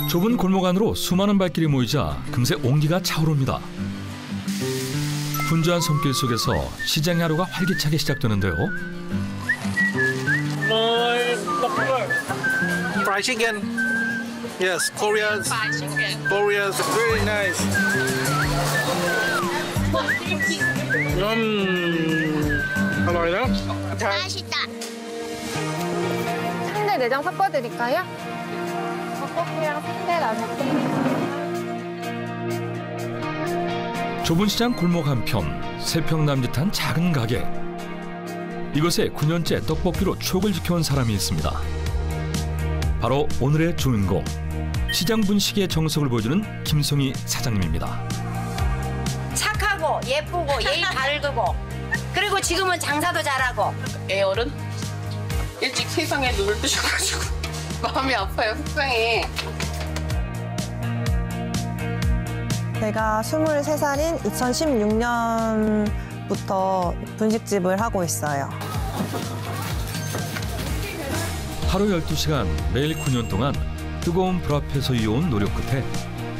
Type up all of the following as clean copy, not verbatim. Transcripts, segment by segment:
좁은 골목 안으로 수많은 발길이 모이자 금세 온기가 차오릅니다. 분주한 손길 속에서 시장의 하루가 활기차게 시작되는데요. Fried chicken. Yes, Korea's. Korea's very nice. 어머니나? 맛있다. 순대 내장 섞어드릴까요? 떡볶이랑 순대 나눠. 좁은 시장 골목 한편 세 평 남짓한 작은 가게. 이곳에 9년째 떡볶이로 추억을 지켜온 사람이 있습니다. 바로 오늘의 주인공, 시장 분식의 정석을 보여주는 김송희 사장님입니다. 착하고 예쁘고 예의 바르고 그리고 지금은 장사도 잘하고. 애어른 일찍 세상에 눈을 뜨셔가지고 마음이 아파요, 속상해. 제가 23살인 2016년부터 분식집을 하고 있어요. 하루 12시간 매일 9년 동안 뜨거운 불 앞에서 이어온 노력 끝에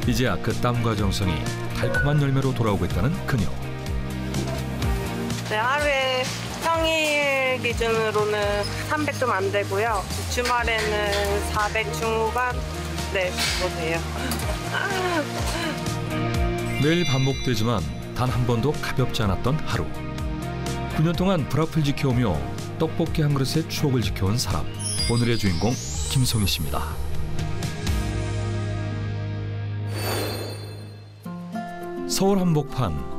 이제야 그 땀과 정성이 달콤한 열매로 돌아오고 있다는 그녀. 네, 하루에 평일 기준으로는 300 좀 안 되고요. 주말에는 400 중후반 네, 정도 돼요. 매일 반복되지만 단 한 번도 가볍지 않았던 하루. 9년 동안 불 앞을 지켜오며 떡볶이 한 그릇의 추억을 지켜온 사람. 오늘의 주인공 김송희 씨입니다. 서울 한복판.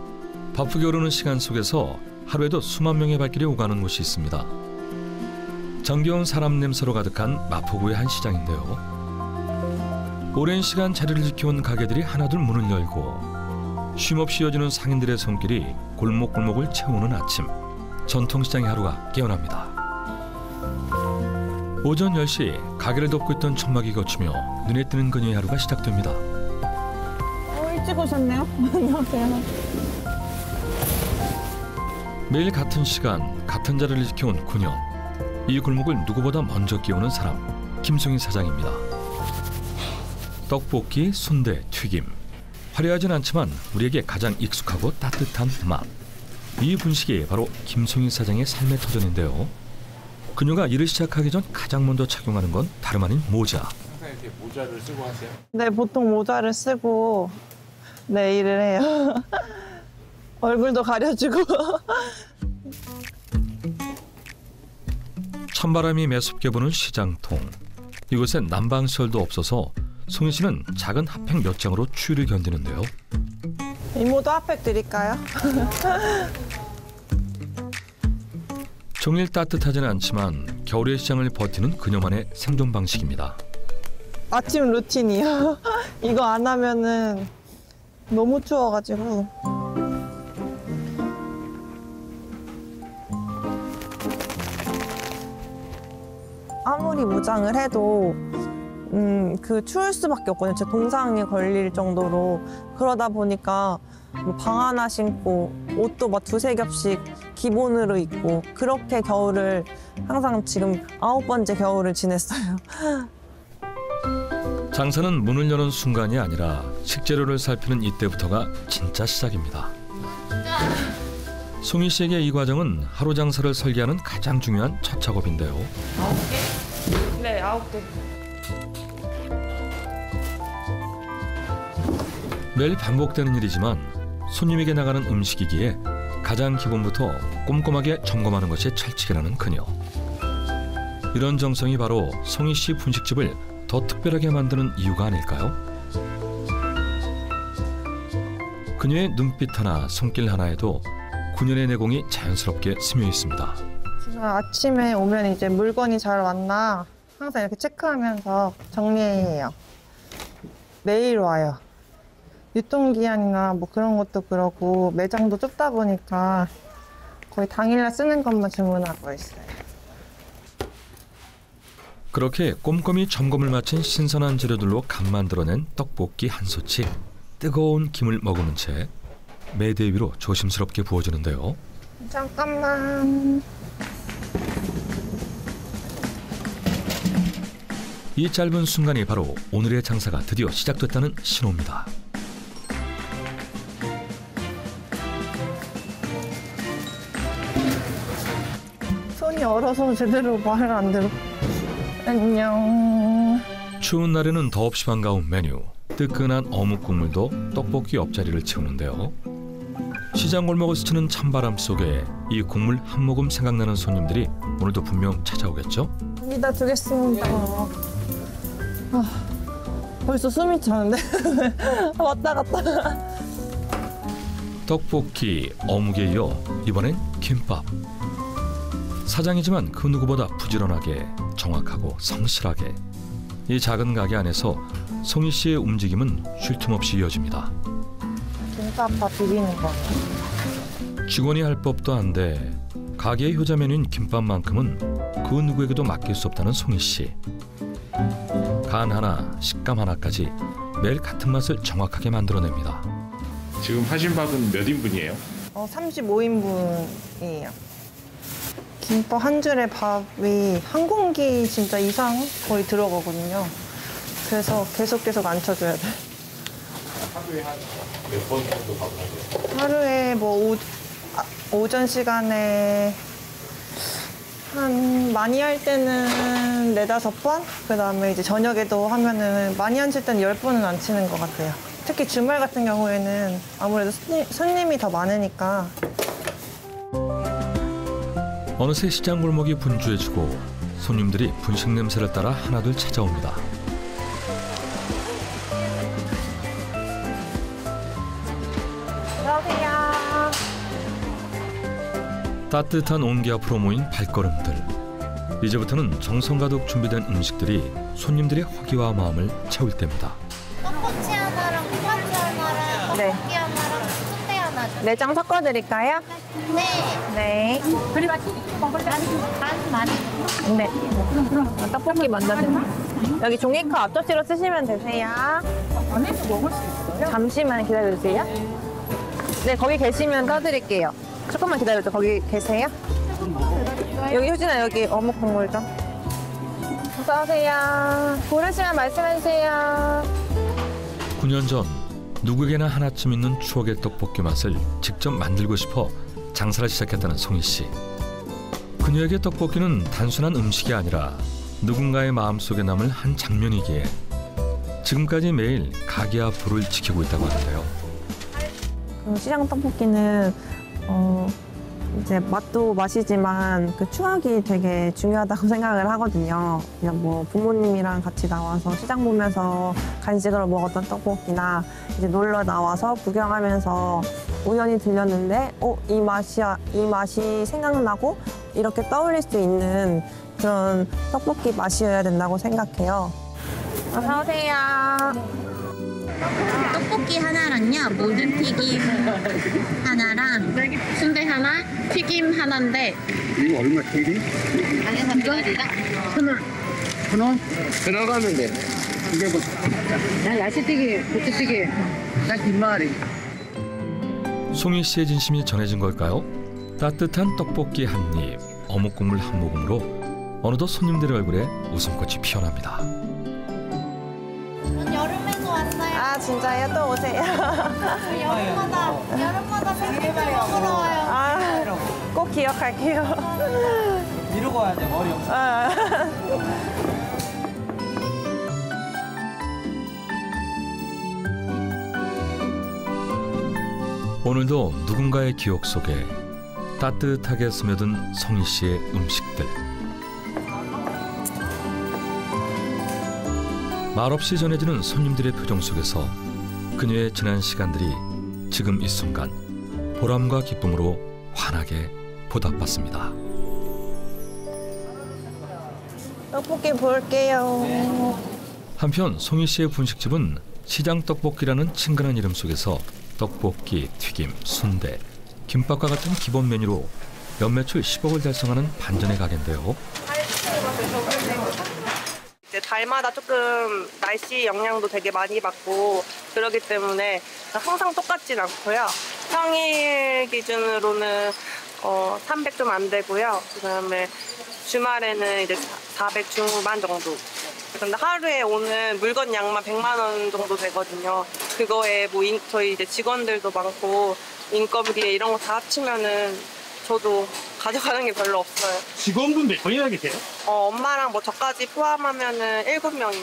바쁘게 오르는 시간 속에서 하루에도 수만 명의 발길이 오가는 곳이 있습니다. 정겨운 사람 냄새로 가득한 마포구의 한 시장인데요. 오랜 시간 자리를 지켜온 가게들이 하나둘 문을 열고 쉼없이 이어지는 상인들의 손길이 골목골목을 채우는 아침. 전통시장의 하루가 깨어납니다. 오전 10시 가게를 덮고 있던 천막이 걷히며 눈에 띄는 그녀의 하루가 시작됩니다. 일찍 오셨네요. 안녕하세요. 매일 같은 시간 같은 자리를 지켜온 9년. 이 골목을 누구보다 먼저 끼우는 사람, 김송희 사장입니다. 떡볶이, 순대, 튀김. 화려하진 않지만 우리에게 가장 익숙하고 따뜻한 맛. 이 분식이 바로 김송희 사장의 삶의 터전인데요. 그녀가 일을 시작하기 전 가장 먼저 착용하는 건 다름 아닌 모자. 항상 이렇게 모자를 쓰고 하세요? 네, 보통 모자를 쓰고 네, 일을 해요. 얼굴도 가려주고. 찬바람이 매섭게 부는 시장통. 이곳엔 난방시설도 없어서 송희 씨는 작은 핫팩 몇 장으로 추위를 견디는데요. 이모도 핫팩 드릴까요? 종일 따뜻하지는 않지만 겨울의 시장을 버티는 그녀만의 생존 방식입니다. 아침 루틴이요. 이거 안 하면은 너무 추워가지고. 아무리 무장을 해도 그 추울 수밖에 없거든요. 제 동상이 걸릴 정도로. 그러다 보니까 뭐 방 하나 신고 옷도 막 두세 겹씩 기본으로 입고 그렇게 겨울을 항상 지금 9번째 겨울을 지냈어요. 장사는 문을 여는 순간이 아니라 식재료를 살피는 이때부터가 진짜 시작입니다. 송희 씨에게 이 과정은 하루 장사를 설계하는 가장 중요한 첫 작업인데요. 9개? 네, 9개. 매일 반복되는 일이지만 손님에게 나가는 음식이기에 가장 기본부터 꼼꼼하게 점검하는 것이 철칙이라는 그녀. 이런 정성이 바로 송희 씨 분식집을 더 특별하게 만드는 이유가 아닐까요? 그녀의 눈빛 하나, 손길 하나에도 9년의 내공이 자연스럽게 스며 있습니다. 지금 아침에 오면 이제 물건이 잘 왔나 항상 이렇게 체크하면서 정리해요. 매일 와요. 유통기한이나 뭐 그런 것도 그러고 매장도 좁다 보니까 거의 당일날 쓰는 것만 주문하고 있어요. 그렇게 꼼꼼히 점검을 마친 신선한 재료들로 간 만들어낸 떡볶이 한 소치. 뜨거운 김을 머금은 채 매대 위로 조심스럽게 부어주는데요. 잠깐만. 이 짧은 순간이 바로 오늘의 장사가 드디어 시작됐다는 신호입니다. 손이 얼어서 제대로 말을 안 들어. 안녕. 추운 날에는 더없이 반가운 메뉴. 뜨끈한 어묵 국물도 떡볶이 옆자리를 채우는데요. 시장 골목을 스치는 찬바람 속에 이 국물 한 모금 생각나는 손님들이 오늘도 분명 찾아오겠죠? 여기다 두겠습니다. 벌써 숨이 차는데? 왔다 갔다. 떡볶이, 어묵에 이어 이번엔 김밥. 사장이지만 그 누구보다 부지런하게, 정확하고 성실하게 이 작은 가게 안에서 송희 씨의 움직임은 쉴 틈 없이 이어집니다. 김밥 비비는 거. 직원이 할 법도 한데 가게의 효자 메뉴인 김밥만큼은 그 누구에게도 맡길 수 없다는 송희 씨. 간 하나, 식감 하나까지 매일 같은 맛을 정확하게 만들어냅니다. 지금 하신 밥은 몇 인분이에요? 35인분이에요. 김밥 한 줄에 밥이 한 공기 진짜 이상 거의 들어가거든요. 그래서 계속 안 쳐줘야 돼. 하루에 한 몇 번 정도 밥을 하세요? 하루에 뭐 오전 시간에 한 많이 할 때는 4-5번? 그다음에 이제 저녁에도 하면은 많이 안 칠 때는 10번은 안 치는 것 같아요. 특히 주말 같은 경우에는 아무래도 손님이 더 많으니까. 어느새 시장 골목이 분주해지고 손님들이 분식 냄새를 따라 하나둘 찾아옵니다. 안녕하세요. 따뜻한 온기 앞으로 모인 발걸음들. 이제부터는 정성 가득 준비된 음식들이 손님들의 허기와 마음을 채울 때입니다. 떡꼬치 하나랑 꼬바지 하나랑 네. 떡볶이 하나랑 순대 하나 줘. 내장 섞어드릴까요? 네. 네. 그리고 많이. 네. 떡볶이 먼저 드세요. 여기 종이컵 앞접시로 쓰시면 되세요. 안에서 먹을 수 있어요? 잠시만 기다려주세요. 네, 거기 계시면 떠드릴게요. 조금만 기다려줘. 거기 계세요? 여기 효진아, 여기 어묵 국물 좀. 어서오세요. 고르시면 말씀해주세요. 9년 전 누구에게나 하나쯤 있는 추억의 떡볶이 맛을 직접 만들고 싶어 장사를 시작했다는 송희 씨. 그녀에게 떡볶이는 단순한 음식이 아니라 누군가의 마음속에 남을 한 장면이기에 지금까지 매일 가게 앞 불을 지키고 있다고 하는데요. 시장 떡볶이는 이제 맛도 맛이지만 그 추억이 되게 중요하다고 생각을 하거든요. 그냥 뭐 부모님이랑 같이 나와서 시장 보면서 간식으로 먹었던 떡볶이나 이제 놀러 나와서 구경하면서 우연히 들렸는데 이 맛이 생각나고 이렇게 떠올릴 수 있는 그런 떡볶이 맛이어야 된다고 생각해요. 어서 오세요. 떡볶이 하나랑요. 모든 튀김 하나랑 순대 하나, 튀김 하나인데 이거 얼마 튀기? 안에서 기다리다. 천 들어가면 돼. 이게 뭐? 나 야채튀김, 고추튀김, 나 김말이. 송희 씨의 진심이 전해진 걸까요? 따뜻한 떡볶이 한 입, 어묵 국물 한 모금으로 어느덧 손님들의 얼굴에 웃음꽃이 피어납니다. 전 여름에도 왔어요. 아 진짜요? 또 오세요. 여름마다 생맥주 먹으러 와요. 아, 꼭 기억할게요. 이러고 와야 돼, 머리 없어. 오늘도 누군가의 기억 속에 따뜻하게 스며든 송희 씨의 음식들. 말없이 전해지는 손님들의 표정 속에서 그녀의 지난 시간들이 지금 이 순간 보람과 기쁨으로 환하게 보답받습니다. 떡볶이 볼게요. 한편 송희 씨의 분식집은 시장 떡볶이라는 친근한 이름 속에서 떡볶이, 튀김, 순대, 김밥과 같은 기본 메뉴로 연매출 10억을 달성하는 반전의 가게인데요. 이제 달마다 조금 날씨 영향도 되게 많이 받고 그러기 때문에 항상 똑같진 않고요. 평일 기준으로는 300 좀 안 되고요. 그다음에 주말에는 이제 400 중후반 정도 근데 하루에 오는 물건 양만 100만 원 정도 되거든요. 그거에 뭐 저희 이제 직원들도 많고 인건비에 이런 거 다 합치면은 저도 가져가는 게 별로 없어요. 직원분 몇 분이나 계세요? 엄마랑 뭐 저까지 포함하면은 7명이.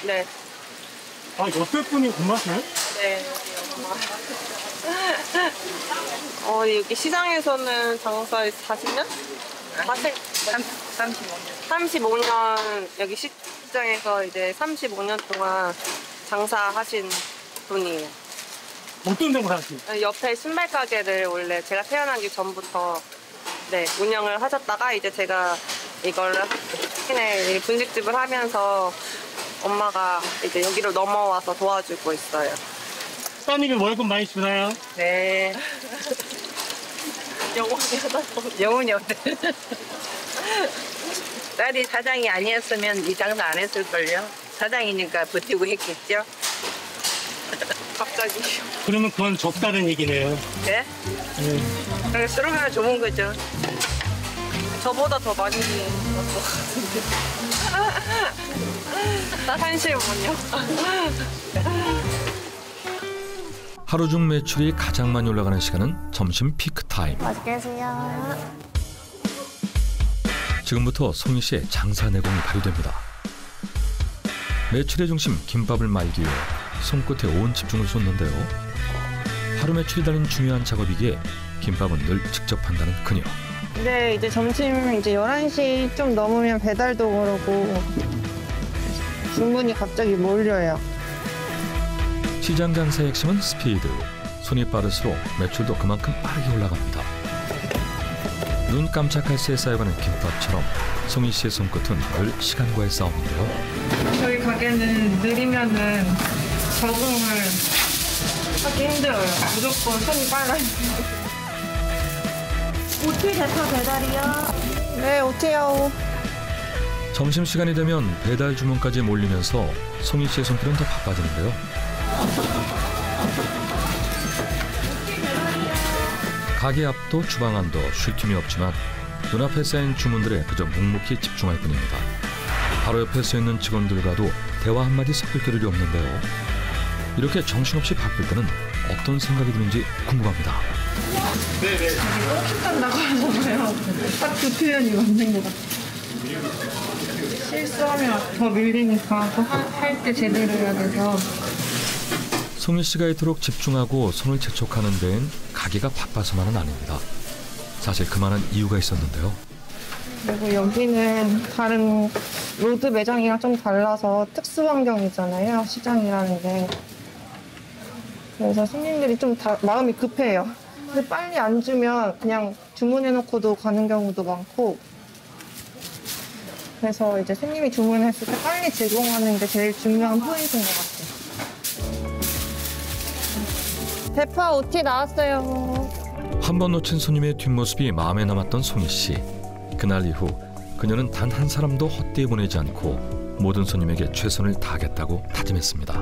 네. 아, 6분이 근무하시나요? 네. 여기 시장에서는 장사 40년? 35년 여기 시장에서 이제 35년 동안 장사하신 분이에요. 어떤 장사 하시나요? 옆에 신발 가게를 원래 제가 태어나기 전부터 네, 운영을 하셨다가 이제 제가 이걸 분식집을 하면서 엄마가 이제 여기로 넘어와서 도와주고 있어요. 따님이 월급 많이 주나요? 네. 영혼이 없대. 딸이 사장이 아니었으면 이 장사 안 했을걸요. 사장이니까 버티고 했겠죠. 갑자기. 그러면 그건 적다는 얘기네요. 네? 그러니까 서로가 좋은 거죠. 저보다 더 많이 벌었을 것 같은데. 한시군요. 하루 중 매출이 가장 많이 올라가는 시간은 점심 피크 타임. 맛있게 드세요. 지금부터 송희 씨의 장사 내공이 발휘됩니다. 매출의 중심 김밥을 말기 위해 손끝에 온 집중을 쏟는데요. 하루 매출이 달린 중요한 작업이기에 김밥은 늘 직접 한다는 그녀. 네, 이제 점심 이제 11시 좀 넘으면 배달도 그러고 주문이 갑자기 몰려요. 시장 장사의 핵심은 스피드. 손이 빠를수록 매출도 그만큼 빠르게 올라갑니다. 눈 깜짝할 새에 쌓여가는 김밥처럼 송희 씨의 손끝은 늘 시간과의 싸움인데요. 저희 가게는 느리면은 적응을 하기 힘들어요. 무조건 손이 빨라요. 오티 대파 배달이요. 네, 오티요. 점심시간이 되면 배달 주문까지 몰리면서 송희 씨의 손길은 더 바빠지는데요. 가게 앞도 주방 안도 쉴 틈이 없지만 눈앞에 쌓인 주문들에 그저 묵묵히 집중할 뿐입니다. 바로 옆에 서 있는 직원들과도 대화 한마디 섞을 겨를이 없는데요. 이렇게 정신없이 바쁠 때는 어떤 생각이 드는지 궁금합니다. 네네. 한다고 하잖아요. 딱 그 표현이 맞는 것 같아요. 실수하면 더 밀리니까 또 할 때 제대로 해야 돼서. 송희 씨가 이토록 집중하고 손을 재촉하는 데엔 가게가 바빠서만은 아닙니다. 사실 그만한 이유가 있었는데요. 그리고 여기는 다른 로드 매장이랑 좀 달라서 특수 환경이잖아요. 시장이라는 게. 그래서 손님들이 좀 마음이 급해요. 근데 빨리 안 주면 그냥 주문해놓고도 가는 경우도 많고. 그래서 이제 손님이 주문했을 때 빨리 제공하는 게 제일 중요한 포인트인 것 같아요. 대파 오티 나왔어요. 한 번 놓친 손님의 뒷모습이 마음에 남았던 송희 씨. 그날 이후 그녀는 단 한 사람도 헛되이 보내지 않고 모든 손님에게 최선을 다하겠다고 다짐했습니다.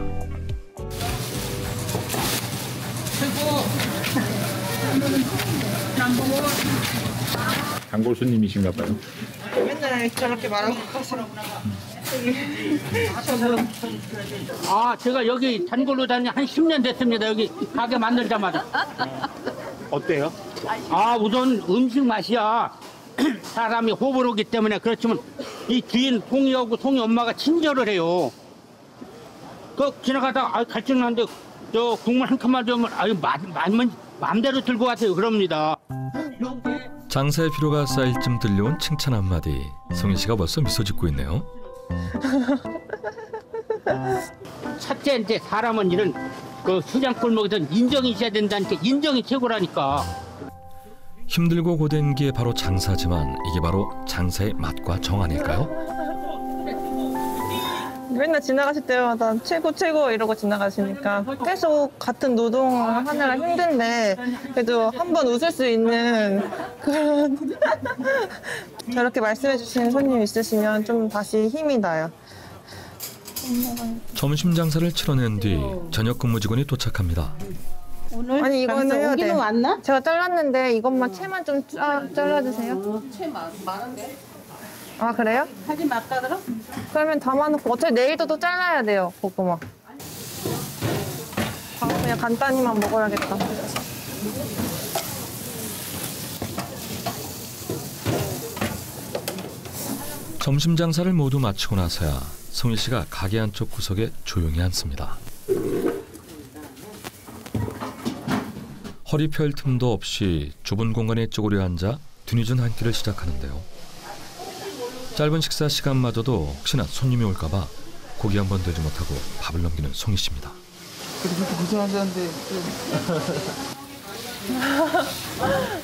단골 손님이신가 봐요. 맨날 저렇게 말하고 가시라고. 아, 제가 여기 단골로 다니 한 10년 됐습니다. 여기 가게 만들자마자. 어때요? 아, 우선 음식 맛이야. 사람이 호불호 오기 때문에 그렇지만 이 뒤엔 송이하고 송이 엄마가 친절을 해요. 그 지나가다가 갈증나는데 저 국물 한 칸만 주면 마음대로 들고 가세요. 그럽니다. 장사의 피로가 쌓일 쯤 들려온 칭찬 한마디. 송희 씨가 벌써 미소 짓고 있네요. 첫째 이제 사람은 이런 그 시장 골목에서 인정이 있어야 된다니까. 인정이 최고라니까. 힘들고 고된 게 바로 장사지만 이게 바로 장사의 맛과 정 아닐까요? 맨날 지나가실 때마다 최고 이러고 지나가시니까 계속 같은 노동을 하느라 힘든데 그래도 한번 웃을 수 있는 그런 저렇게 말씀해 주시는 손님 있으시면 좀 다시 힘이 나요. 점심 장사를 치러낸 뒤 저녁 근무 직원이 도착합니다. 아니 이거는 해야 돼. 왔나? 제가 잘랐는데 이것만 채만 좀 잘라주세요. 채 많은데? 아, 그래요? 하지 말까 그럼? 그러면 담아놓고 어차피 내일도 또 잘라야 돼요, 고구마. 그냥 간단히만 먹어야겠다. 점심 장사를 모두 마치고 나서야 성일 씨가 가게 안쪽 구석에 조용히 앉습니다. 허리 펼 틈도 없이 좁은 공간에 쪼그려 앉아 뒤늦은 한 끼를 시작하는데요. 짧은 식사 시간마저도 혹시나 손님이 올까 봐 고기 한 번 들지 못하고 밥을 넘기는 송희 씨입니다. 그렇게 고생하셨는데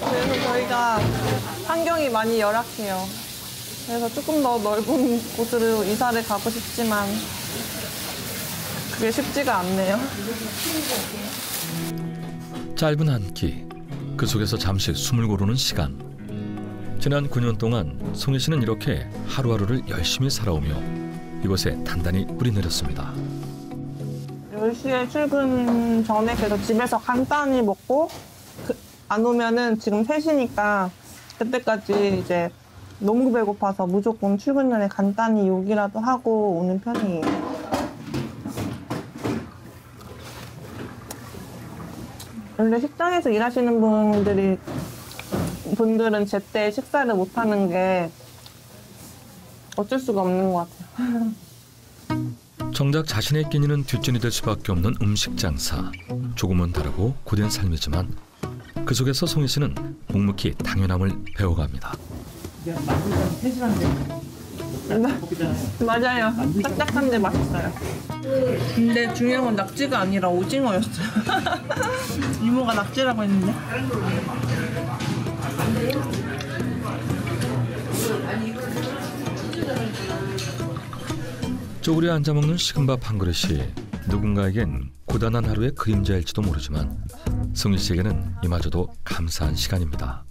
그래서 저희가 환경이 많이 열악해요. 그래서 조금 더 넓은 곳으로 이사를 가고 싶지만 그게 쉽지가 않네요. 짧은 한 끼, 그 속에서 잠시 숨을 고르는 시간. 지난 9년 동안 송희 씨는 이렇게 하루하루를 열심히 살아오며 이곳에 단단히 뿌리 내렸습니다. 10시에 출근 전에 그래서 집에서 간단히 먹고 안 오면은 지금 3시니까 그때까지 이제 너무 배고파서 무조건 출근 전에 간단히 욕이라도 하고 오는 편이에요. 원래 식당에서 일하시는 분들은 제때 식사를 못 하는 게 어쩔 수가 없는 것 같아요. 정작 자신의 끼니는 뒷전이 될 수밖에 없는 음식 장사. 조금은 다르고 고된 삶이지만 그 속에서 송희 씨는 묵묵히 당연함을 배워갑니다. 맞아요. 딱딱한데 맛있어요. 근데 중요한 건 낙지가 아니라 오징어였어요. 이모가 낙지라고 했는데. 쪼그려 앉아 먹는 식은밥 한 그릇이 누군가에겐 고단한 하루의 그림자일지도 모르지만 송희 씨에게는 이마저도 감사한 시간입니다.